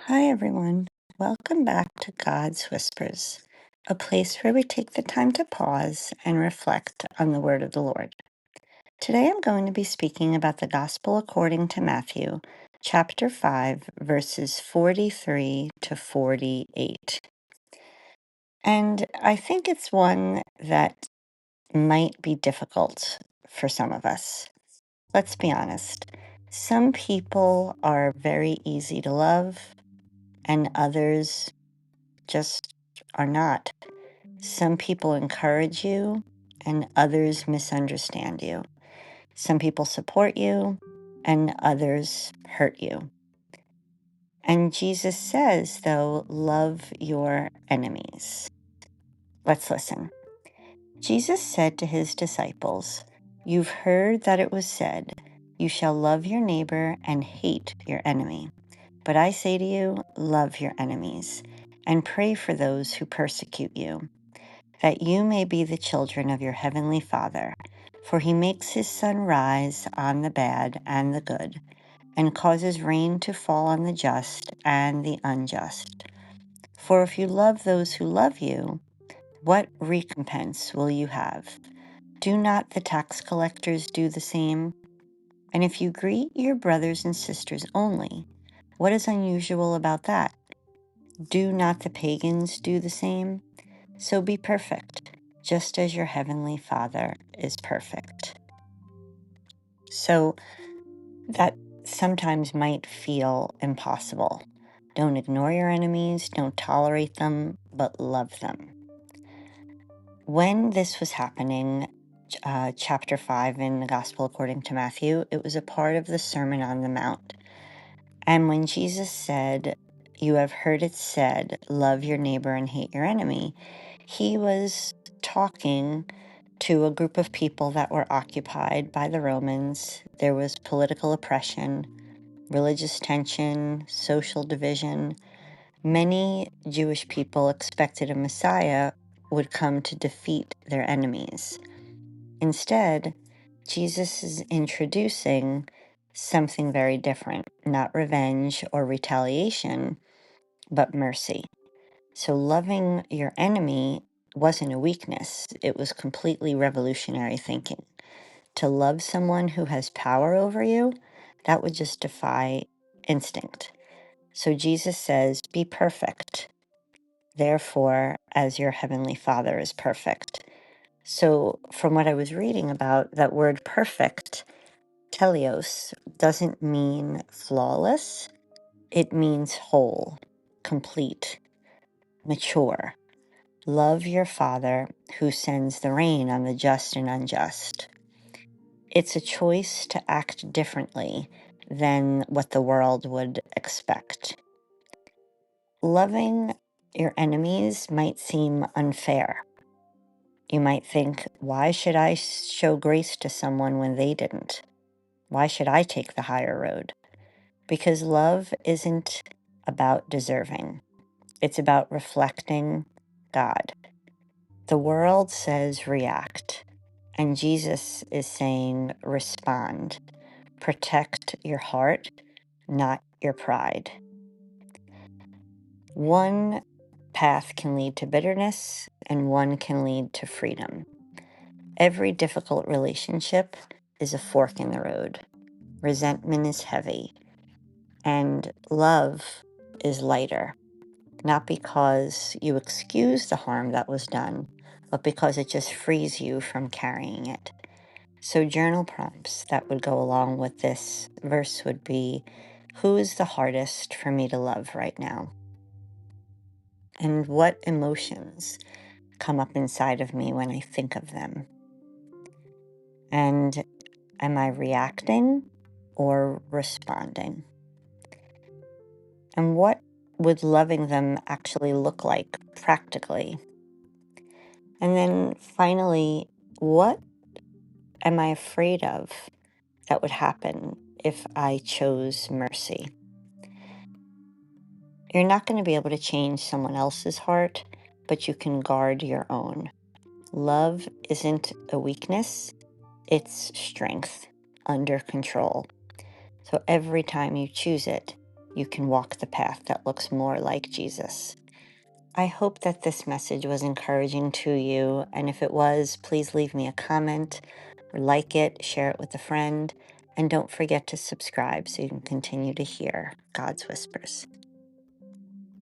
Hi, everyone. Welcome back to God's Whispers, a place where we take the time to pause and reflect on the word of the Lord. Today I'm going to be speaking about the Gospel according to Matthew, chapter 5, verses 43 to 48. And I think it's one that might be difficult for some of us. Let's be honest. Some people are very easy to love, and others just are not. Some people encourage you and others misunderstand you. Some people support you and others hurt you. And Jesus says, though, love your enemies. Let's listen. Jesus said to his disciples, "You've heard that it was said, 'You shall love your neighbor and hate your enemy.' But I say to you, love your enemies and pray for those who persecute you, that you may be the children of your heavenly Father. For he makes his sun rise on the bad and the good, and causes rain to fall on the just and the unjust. For if you love those who love you, what recompense will you have? Do not the tax collectors do the same? And if you greet your brothers and sisters only, what is unusual about that? Do not the pagans do the same? So be perfect, just as your heavenly Father is perfect." So that sometimes might feel impossible. Don't ignore your enemies, don't tolerate them, but love them. When this was happening, chapter 5 in the Gospel according to Matthew, it was a part of the Sermon on the Mount. And when Jesus said, "You have heard it said, love your neighbor and hate your enemy," he was talking to a group of people that were occupied by the Romans. There was political oppression, religious tension, social division. Many Jewish people expected a Messiah would come to defeat their enemies. Instead, Jesus is introducing something very different, not revenge or retaliation, but mercy. So loving your enemy wasn't a weakness, it was completely revolutionary thinking. To love someone who has power over you, that would just defy instinct. So Jesus says, be perfect, therefore, as your heavenly Father is perfect. So, from what I was reading about, that word perfect, teleos, doesn't mean flawless, it means whole, complete, mature. Love your Father who sends the rain on the just and unjust. It's a choice to act differently than what the world would expect. Loving your enemies might seem unfair. You might think, why should I show grace to someone when they didn't? Why should I take the higher road? Because love isn't about deserving. It's about reflecting God. The world says react, and Jesus is saying respond. Protect your heart, not your pride. One path can lead to bitterness, and one can lead to freedom. Every difficult relationship is a fork in the road. Resentment is heavy, and love is lighter, not because you excuse the harm that was done, but because it just frees you from carrying it. So journal prompts that would go along with this verse would be, who is the hardest for me to love right now? And what emotions come up inside of me when I think of them? And am I reacting or responding? And what would loving them actually look like practically? And then finally, what am I afraid of that would happen if I chose mercy? You're not going to be able to change someone else's heart, but you can guard your own. Love isn't a weakness, it's strength under control. So every time you choose it, you can walk the path that looks more like Jesus. I hope that this message was encouraging to you, and if it was, please leave me a comment, or like it, share it with a friend, and don't forget to subscribe so you can continue to hear God's whispers.